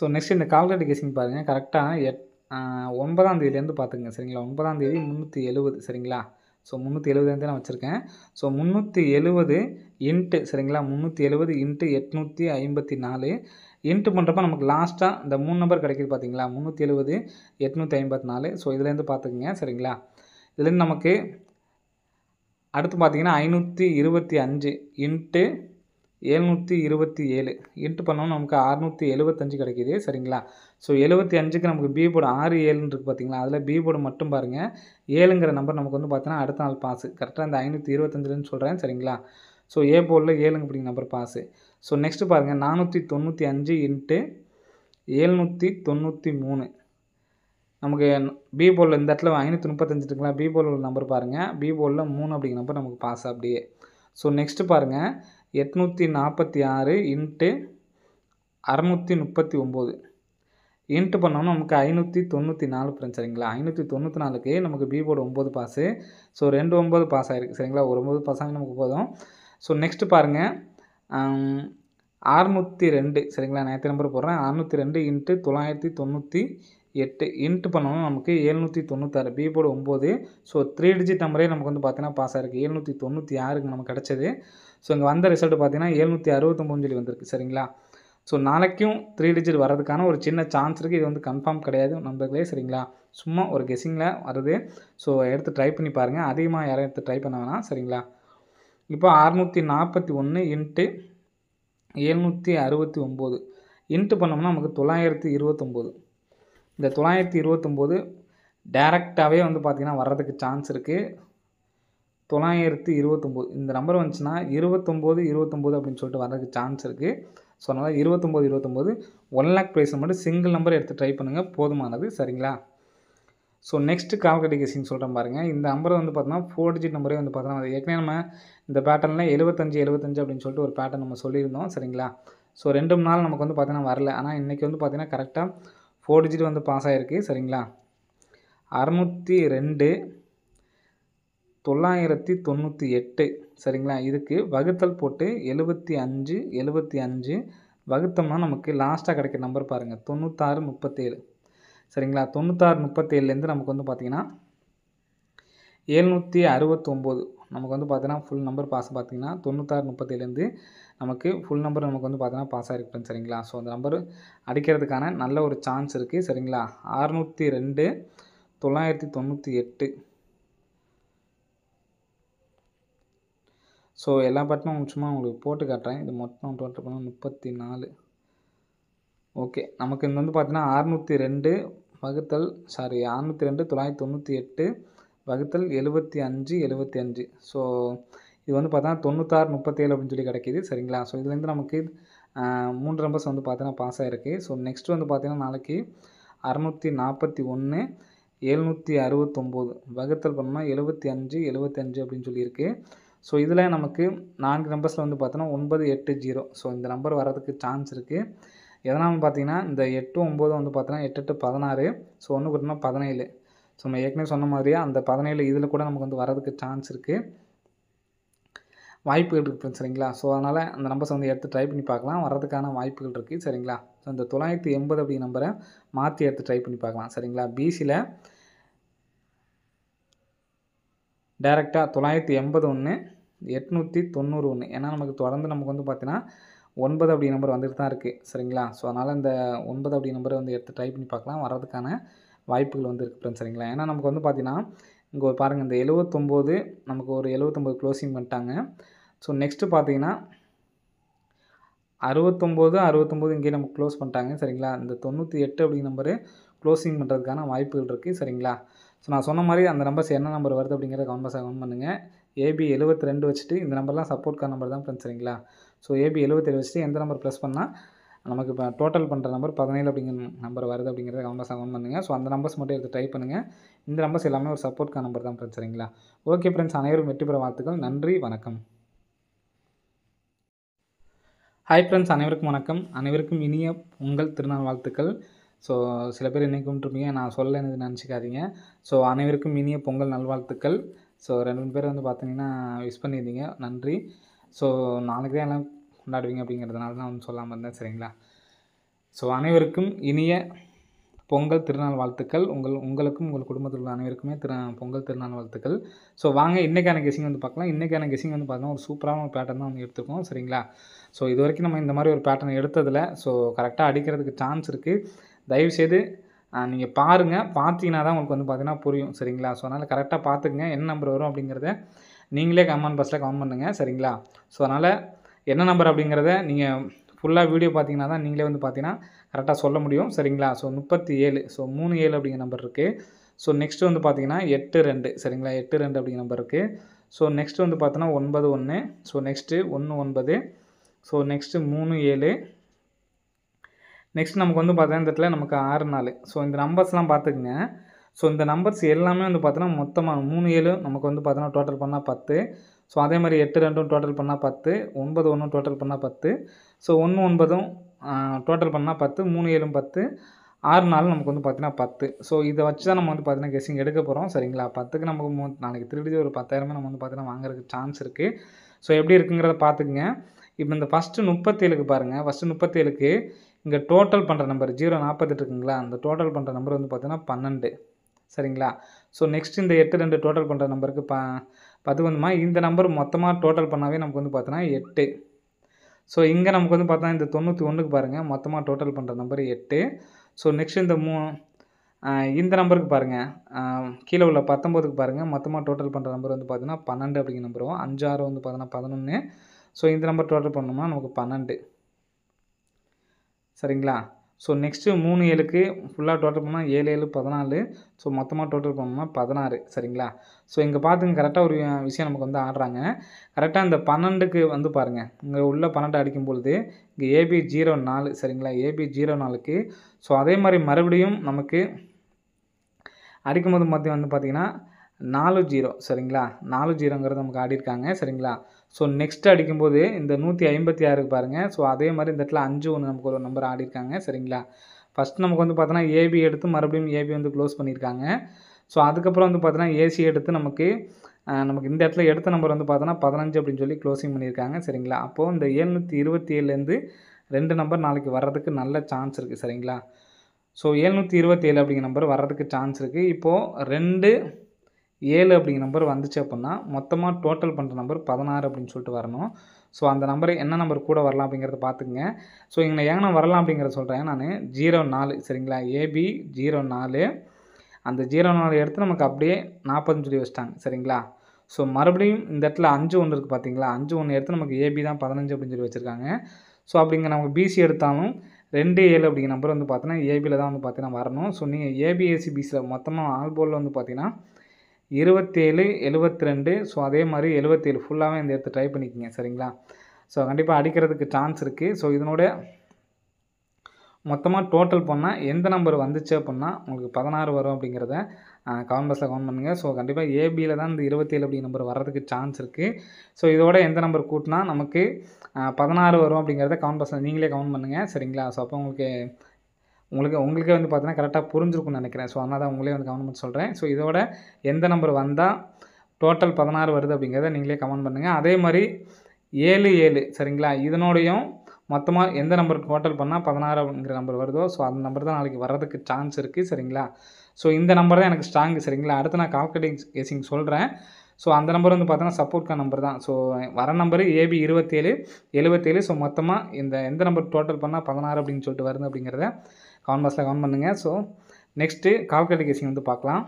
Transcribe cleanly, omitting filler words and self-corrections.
So next இந்த calculate guessing பாருங்கள். கரெக்டாக 9ஆம் தேதியிலேருந்து பார்த்துங்க சரிங்களா. 9ஆம் தேதி 370 சரிங்களா. ஸோ 370 நான் வச்சுருக்கேன். ஸோ 370 இன்ட்டு சரிங்களா. 370 இன்ட்டு 854 இன்ட்டு பண்ணுறப்ப நமக்கு லாஸ்ட்டாக இந்த 3 நம்பர் கிடைக்குது பார்த்தீங்களா. 370 854. ஸோ இதுலேருந்து பார்த்துக்குங்க சரிங்களா. இதுலேருந்து நமக்கு அடுத்து பார்த்தீங்கன்னா 525 இன்ட்டு 727 இன்ட்டு பண்ணோம்னா நமக்கு 675 கிடைக்கிது சரிங்களா. ஸோ 75க்கு நமக்கு பி போர்டு 6 7ன்னு இருக்குது பார்த்தீங்களா. அதில் பி போர்டு மட்டும் பாருங்கள். 7ங்கிற நம்பர் நமக்கு வந்து பார்த்தீங்கன்னா அடுத்த நாள் பாஸு. கரெக்டாக இந்த 525ன்னு சொல்கிறேன் சரிங்களா. ஸோ ஏ போர்டில் 7 அப்படிங்கிற நம்பர் பாஸு. ஸோ நெக்ஸ்ட்டு பாருங்கள் 495 இன்ட்டு 793 நமக்கு பி போர்டில் இந்த இடத்துல 535 இருக்குங்களா. பி போர்டில் உள்ள நம்பர் பாருங்கள். பி போர்டில் 3 அப்படிங்கிற நம்பர் நமக்கு பாஸ் அப்படியே. ஸோ நெக்ஸ்ட்டு பாருங்கள் 846 இன்ட்டு 639 இன்ட்டு பண்ணோம்னா நமக்கு 594 ஃப்ரெண்ட்ஸ் சரிங்களா. 594க்கு நமக்கு B board 9 pass. So 2 9 pass ஆகிருக்கு சரிங்களா. ஒரு 9 பாஸ் ஆகி நமக்கு போதும். ஸோ நெக்ஸ்ட்டு பாருங்கள் 602 சரிங்களா. நேற்று நம்பர் போடுறேன். 602 இன்ட்டு 998 இன்ட்டு பண்ணோம்னா நமக்கு 796 பி போர்டு 9. ஸோ 3 டிஜிட் நம்பரே நமக்கு வந்து பார்த்தீங்கன்னா பாஸ் ஆகிருக்கு. 796க்கு நமக்கு கிடச்சது. ஸோ இங்கே வந்த ரிசல்ட் பார்த்தீங்கன்னா 769 சொல்லி வந்திருக்கு சரிங்களா. ஸோ நாளைக்கும் 3 டிஜிட் வரதுக்கான ஒரு சின்ன சான்ஸ் இருக்குது. இது வந்து கன்ஃபார்ம் கிடையாது நண்பர்களே சரிங்களா. சும்மா ஒரு கெஸ்ஸிங்கில் வருது. ஸோ எடுத்து ட்ரை பண்ணி பாருங்கள். அதிகமாக யாரும் எடுத்து ட்ரை பண்ண வேணாம் சரிங்களா. இப்போ 641 இன்ட்டு 769 இன்ட்டு பண்ணோம்னா நமக்கு 929. இந்த 929 டேரெக்டாகவே வந்து பார்த்திங்கன்னா வர்றதுக்கு சான்ஸ் இருக்குது. 929 இந்த நம்பர் வந்துச்சுன்னா 29 29 அப்படின்னு சொல்லிட்டு வர்றதுக்கு சான்ஸ் இருக்குது. ஸோ அதனால் 29 29 1 லேக் ப்ரைஸ் மட்டும் சிங்கிள் நம்பர் எடுத்து ட்ரை பண்ணுங்கள் போதுமானது சரிங்களா. ஸோ நெக்ஸ்ட்டு கால்குலேட் கெஸ்ஸிங் சொல்கிறேன் பாருங்கள். இந்த நம்பர் வந்து பார்த்தோன்னா 4 டிஜிட் நம்பரே வந்து பார்த்தோன்னா ஏற்கனவே நம்ம இந்த பேட்டர்னில் 75 75 அப்படின்னு சொல்லிட்டு ஒரு பேட்டர்ன் நம்ம சொல்லியிருந்தோம் சரிங்களா. ஸோ 2 நாள் நமக்கு வந்து பார்த்தீங்கன்னா வரல. ஆனால் இன்றைக்கி வந்து பார்த்தீங்கன்னா கரெக்டாக 4 டிஜிட் வந்து பாஸ் ஆகிருக்கு சரிங்களா. 602 998 சரிங்களா. இதுக்கு வகுத்தல் போட்டு 75 75 வகுத்தோம்னா நமக்கு லாஸ்ட்டாக கிடைக்கிற நம்பர் பாருங்கள் 96 37 சரிங்களா. 96 37லேருந்து நமக்கு வந்து பார்த்திங்கன்னா 769 நமக்கு வந்து பார்த்தீங்கன்னா ஃபுல் நம்பர் பாஸ் பார்த்திங்கன்னா 96 37லேருந்து நமக்கு ஃபுல் நம்பர் நமக்கு வந்து பார்த்தீங்கன்னா பாஸ் ஆகிருக்கு சரிங்களா. ஸோ அந்த நம்பர் அடிக்கிறதுக்கான நல்ல ஒரு சான்ஸ் இருக்குது சரிங்களா. 602 998. ஸோ எல்லா பட்டனும் சும்மா உங்களுக்கு போட்டு காட்டுறேன். இது மொத்தம் டோட்டல் பண்ணால் 34. ஓகே நமக்கு இது வந்து பார்த்தீங்கன்னா 602 வகுத்தல் 602 998 வகுத்தல் 75 75. ஸோ இது வந்து பார்த்தா 96 37 அப்படின்னு சொல்லி கிடைக்கிது சரிங்களா. ஸோ இதுலேருந்து நமக்கு 3 நம்பர்ஸ் வந்து பார்த்தீங்கன்னா பாஸ் ஆகிருக்கு. ஸோ நெக்ஸ்ட் வந்து பார்த்தீங்கன்னா நாளைக்கு 641 769 வகுத்தல் பண்ணோம்னா 75 75 அப்படின்னு சொல்லியிருக்கு. ஸோ இதில் நமக்கு 4 நம்பர்ஸில் வந்து பார்த்தோன்னா 980. ஸோ இந்த நம்பர் வரதுக்கு சான்ஸ் இருக்குது. எதனால் பார்த்தீங்கன்னா இந்த 8 9 வந்து பார்த்தோன்னா 8 8 16. ஸோ 1 கூட்டினா 17. ஸோ நம்ம ஏற்கனவே சொன்ன மாதிரியே அந்த 17 இதில் கூட நமக்கு வந்து வரதுக்கு சான்ஸ் இருக்குது, வாய்ப்புகள் இருக்குது சரிங்களா. ஸோ அதனால் அந்த நம்பர்ஸ் வந்து எடுத்து ட்ரை பண்ணி பார்க்கலாம். வரதுக்கான வாய்ப்புகள் இருக்குது சரிங்களா. ஸோ இந்த 980 அப்படி நம்பரை மாற்றி எடுத்து ட்ரை பண்ணி பார்க்கலாம் சரிங்களா. பிசியில் டேரெக்டாக 981 891 ஏன்னா நமக்கு தொடர்ந்து நமக்கு வந்து பார்த்தீங்கன்னா 9 அப்படி நம்பர் வந்துட்டு தான் இருக்குது சரிங்களா. ஸோ அதனால் இந்த 9 அப்படி நம்பரை வந்து எடுத்து ட்ரை பண்ணி பார்க்கலாம். வரதுக்கான வாய்ப்புகள் வந்து இருக்குது ஃப்ரெண்ட்ஸ் சரிங்களா. ஏன்னா நமக்கு வந்து பார்த்தீங்கன்னா இங்கே பாருங்கள் இந்த 79 நமக்கு ஒரு 79 க்ளோசிங் பண்ணிட்டாங்க. ஸோ நெக்ஸ்ட்டு பார்த்தீங்கன்னா 69 69 இங்கே நமக்கு க்ளோஸ் பண்ணிட்டாங்க சரிங்களா. இந்த 98 அப்படிங்கிற நம்பரு க்ளோசிங் பண்ணுறதுக்கான வாய்ப்புகள் இருக்குது சரிங்களா. ஸோ நான் சொன்ன மாதிரி அந்த நம்பர்ஸ் என்ன நம்பர் வருது அப்படிங்கிறத கமெண்ட் பண்ணுங்கள். ஏபி 72 வச்சுட்டு இந்த நம்பர்லாம் சப்போர்ட்கான நம்பர் தான் ஃப்ரெண்ட்ஸ் சரிங்களா. ஸோ ஏபி 77 வச்சுட்டு எந்த நம்பர் ப்ளஸ் பண்ணால் நமக்கு இப்போ டோட்டல் பண்ணுற நம்பர் 17 அப்படிங்கிற நம்பர் வருது அப்படிங்கிறத கமெண்ட் பண்ணுங்கள். ஸோ அந்த நம்பர்ஸ் மட்டும் எடுத்து ட்ரை பண்ணுங்கள். இந்த நம்பர்ஸ் எல்லாமே ஒரு சப்போர்ட்கான நம்பர் தான் ஃப்ரெண்ட்ஸ் சரிங்களா. ஓகே ஃப்ரெண்ட்ஸ், அனைவரும் வெற்றி பெற வாழ்த்துக்கள். நன்றி, வணக்கம். ஹாய் ஃப்ரெண்ட்ஸ், அனைவருக்கும் வணக்கம். அனைவருக்கும் இனிய பொங்கல் திருநாள் வாழ்த்துக்கள். ஸோ சில பேர் இன்றைக்கி கும்பிட்டுருப்பீங்க, நான் சொல்லலைன்னு நினச்சிக்காதீங்க. ஸோ அனைவருக்கும் இனிய பொங்கல் நல்வாழ்த்துக்கள். ஸோ 2 பேர் வந்து பார்த்தீங்கன்னா விஷ் பண்ணியிருந்தீங்க, நன்றி. ஸோ நாளைக்கு தான் எல்லாம் கொண்டாடுவீங்க அப்படிங்கிறதுனால தான் வந்து சொல்லாமல் இருந்தேன் சரிங்களா. ஸோ அனைவருக்கும் இனிய பொங்கல் திருநாள் வாழ்த்துக்கள். உங்களுக்கும் உங்கள் குடும்பத்தில் உள்ள அனைவருக்குமே பொங்கல் திருநாள் வாழ்த்துக்கள். ஸோ வாங்க இன்றைக்கான கெஸ்ஸிங் வந்து பார்க்கலாம். இன்றைக்கான கெஸ்ஸிங் வந்து பார்த்தீங்கன்னா ஒரு சூப்பரான ஒரு பேட்டர்ன் தான் வந்து எடுத்துருக்கோம். சரிங்களா? ஸோ இது வரைக்கும் நம்ம இந்த மாதிரி ஒரு பேட்டர்ன் எடுத்ததில்ல. ஸோ கரெக்டாக அடிக்கிறதுக்கு சான்ஸ் இருக்குது. தயவுசெய்து நீங்கள் பாருங்கள். பார்த்தீங்கன்னா தான் உங்களுக்கு வந்து பார்த்தீங்கன்னா புரியும். சரிங்களா? ஸோ அதனால் கரெக்டாக பார்த்துக்குங்க. என்ன நம்பர் வரும் அப்படிங்கிறத நீங்களே கமெண்ட் பாக்ஸில் கமெண்ட் பண்ணுங்கள். சரிங்களா? ஸோ அதனால் என்ன நம்பர் அப்படிங்கிறத நீங்கள் ஃபுல்லாக வீடியோ பார்த்தீங்கன்னா தான் நீங்களே வந்து பார்த்தீங்கன்னா கரெக்டாக சொல்ல முடியும். சரிங்களா? ஸோ 37 ஸோ 37 அப்படிங்கிற நம்பர் இருக்குது. ஸோ நெக்ஸ்ட்டு வந்து பார்த்தீங்கன்னா 82 சரிங்களா? 82 அப்படிங்கிற நம்பர் இருக்குது. ஸோ நெக்ஸ்ட்டு வந்து பார்த்தோன்னா 91 so next 19 so next 37 next நமக்கு வந்து பார்த்தீங்கன்னா இந்த இடத்துல நமக்கு 64 ஸோ இந்த நம்பர்ஸ்லாம் பார்த்துக்குங்க. ஸோ இந்த நம்பர்ஸ் எல்லாமே வந்து பார்த்தோன்னா மொத்தமாக 37 நமக்கு வந்து பார்த்தோன்னா டோட்டல் பண்ணால் 10 ஸோ அதே மாதிரி 82 டோட்டல் பண்ணால் 10 91 டோட்டல் பண்ணால் 10 ஸோ 19 டோட்டல் பண்ணால் 10 37 10 64 நமக்கு வந்து பார்த்தீங்கன்னா 10 ஸோ இதை வச்சு தான் நம்ம வந்து பார்த்தீங்கன்னா கெஸ்ஸிங் எடுக்க போகிறோம். சரிங்களா? 10க்கு நமக்கு நாளைக்கு திருடி ஒரு 10,000 நம்ம வந்து பார்த்தீங்கன்னா வாங்குறதுக்கு சான்ஸ் இருக்குது. ஸோ எப்படி இருக்குங்கிறத பார்த்துக்குங்க. இப்போ இந்த ஃபஸ்ட்டு 37க்கு பாருங்கள். ஃபஸ்ட்டு 37க்கு இங்கே டோட்டல் பண்ணுற நம்பர் 048 இருக்குங்களா? அந்த டோட்டல் பண்ணுற நம்பர் வந்து பார்த்தீங்கன்னா 12 சரிங்களா? ஸோ நெக்ஸ்ட் இந்த 82 டோட்டல் பண்ணுற நம்பருக்கு 10 வந்துமா இந்த நம்பர் மொத்தமாக டோட்டல் பண்ணாவே நமக்கு வந்து பார்த்தோன்னா 8 ஸோ இங்கே நமக்கு வந்து பார்த்தா இந்த 91க்கு பாருங்கள் மொத்தமாக டோட்டல் பண்ணுற நம்பர் 8 ஸோ நெக்ஸ்ட் இந்த இந்த நம்பருக்கு பாருங்கள் கீழே உள்ள 19க்கு பாருங்கள் மொத்தமாக டோட்டல் பண்ணுற நம்பர் வந்து பார்த்தீங்கன்னா 12 அப்படிங்கிற நம்பர் வரும். 5 6 வந்து பார்த்தீங்கன்னா 11 ஸோ இந்த நம்பர் டோட்டல் பண்ணோம்னா நமக்கு 12 சரிங்களா? ஸோ நெக்ஸ்ட்டு 3 7க்கு ஃபுல்லாக டோட்டல் பண்ணால் 7 7 14 ஸோ மொத்தமாக டோட்டல் பண்ணோம்னா 16 சரிங்களா? ஸோ இங்கே பார்த்துங்க கரெக்டாக ஒரு விஷயம் நமக்கு வந்து ஆடுறாங்க. கரெக்டாக இந்த 12க்கு வந்து பாருங்கள் இங்கே உள்ள 12 அடிக்கும் பொழுது இங்கே ஏபி 04 சரிங்களா? ஏபி 04க்கு ஸோ அதே மாதிரி மறுபடியும் நமக்கு அடிக்கும்போது மொத்தம் வந்து பார்த்திங்கன்னா 40 சரிங்களா? 40ங்கிறது நமக்கு ஆடிருக்காங்க சரிங்களா? ஸோ நெக்ஸ்ட் அடிக்கும்போது இந்த 156க்கு பாருங்கள். ஸோ அதே மாதிரி இந்த இடத்துல 5 1 நமக்கு ஒரு நம்பர் ஆடிருக்காங்க சரிங்களா? ஃபஸ்ட் நமக்கு வந்து பார்த்தோன்னா ஏபி எடுத்து மறுபடியும் ஏபி வந்து க்ளோஸ் பண்ணியிருக்காங்க. ஸோ அதுக்கப்புறம் வந்து பார்த்தோன்னா ஏசி எடுத்து நமக்கு இந்த இடத்துல எடுத்த நம்பர் வந்து பார்த்தோன்னா 15 அப்படின்னு சொல்லி க்ளோசிங் பண்ணியிருக்காங்க சரிங்களா? அப்போது இந்த 727லேருந்து 2 நம்பர் நாளைக்கு வர்றதுக்கு நல்ல சான்ஸ் இருக்குது சரிங்களா? ஸோ 727 அப்படிங்கிற நம்பர் வர்றதுக்கு சான்ஸ் இருக்குது. இப்போது 2 7 அப்படிங்கிற நம்பர் வந்துச்சு அப்படின்னா மொத்தமாக டோட்டல் பண்ணுற நம்பர் 16 அப்படின்னு சொல்லிட்டு வரணும். ஸோ அந்த நம்பர் என்ன நம்பர் கூட வரலாம் அப்படிங்கிறத பார்த்துக்குங்க. ஸோ இங்கே ஏன்னா வரலாம் அப்படிங்கிறத சொல்கிறேன் நான் 04 சரிங்களா? ஏபி 04 அந்த 04 எடுத்து நமக்கு அப்படியே 40ன்னு சொல்லி வச்சிட்டாங்க சரிங்களா? ஸோ மறுபடியும் இந்த இடத்துல 5 1 இருக்குது பார்த்தீங்களா? 5 1 எடுத்து நமக்கு ஏபி தான் 15 அப்படின்னு சொல்லி வச்சுருக்காங்க. ஸோ அப்படிங்க நமக்கு பிசி எடுத்தாலும் 2 7 அப்படிங்கிற நம்பர் வந்து பார்த்தீங்கன்னா ஏபியில் தான் வந்து பார்த்தீங்கன்னா வரணும். ஸோ நீங்கள் ஏபிஎஸ்சி பிசியில் மொத்தமாக ஆல் போர்டில் வந்து பார்த்தீங்கன்னா 27 72 ஸோ அதே மாதிரி 77 ஃபுல்லாகவே இந்த எடுத்து ட்ரை பண்ணிக்கோங்க சரிங்களா? ஸோ கண்டிப்பாக அடிக்கிறதுக்கு சான்ஸ் இருக்குது. ஸோ இதனோட மொத்தமாக டோட்டல் பண்ணால் எந்த நம்பர் வந்துச்சு அப்படின்னா உங்களுக்கு 16 வரும் அப்படிங்கிறத கமெண்ட் பாக்ஸில் கமெண்ட் பண்ணுங்கள். ஸோ கண்டிப்பாக ஏபியில் தான் இந்த 27 அப்படிங்கிற நம்பர் வர்றதுக்கு சான்ஸ் இருக்குது. ஸோ இதோட எந்த நம்பர் கூட்டினா நமக்கு 16 வரும் அப்படிங்கிறத கமெண்ட் பாக்ஸில் நீங்களே கமெண்ட் பண்ணுங்கள் சரிங்களா? ஸோ அப்போ உங்களுக்கே வந்து பார்த்தீங்கன்னா கரெக்டாக புரிஞ்சிருக்கும்னு நினைக்கிறேன். ஸோ அதனால் தான் உங்களே வந்து கமெண்ட் பண்ணி சொல்கிறேன். ஸோ இதோட எந்த நம்பர் வந்தால் டோட்டல் 16 வருது அப்படிங்கிறத நீங்களே கமெண்ட் பண்ணுங்கள். அதே மாதிரி 7 7 சரிங்களா? இதனோடையும் மொத்தமாக எந்த நம்பர் டோட்டல் பண்ணால் 16 அப்படிங்கிற நம்பர் வருதோ ஸோ அந்த நம்பர் தான் நாளைக்கு வர்றதுக்கு சான்ஸ் இருக்குது சரிங்களா? ஸோ இந்த நம்பர் தான் எனக்கு ஸ்ட்ராங்கு சரிங்களா? அடுத்து நான் கால்குலேட்டிங் கெஸ்ஸிங் சொல்கிறேன். ஸோ அந்த நம்பர் வந்து பார்த்தோன்னா சப்போர்ட்கான நம்பர் தான். ஸோ வர நம்பர் ஏபி 27 77 ஸோ மொத்தமாக எந்த நம்பர் டோட்டல் பண்ணால் 16 அப்படின்னு சொல்லிட்டு வருது அப்படிங்கிறத கமெண்ட் பாக்ஸில் கமெண்ட் பண்ணுங்கள். ஸோ நெக்ஸ்ட்டு கால்குலேட்டிங் கெஸ்ஸிங் வந்து பார்க்கலாம்.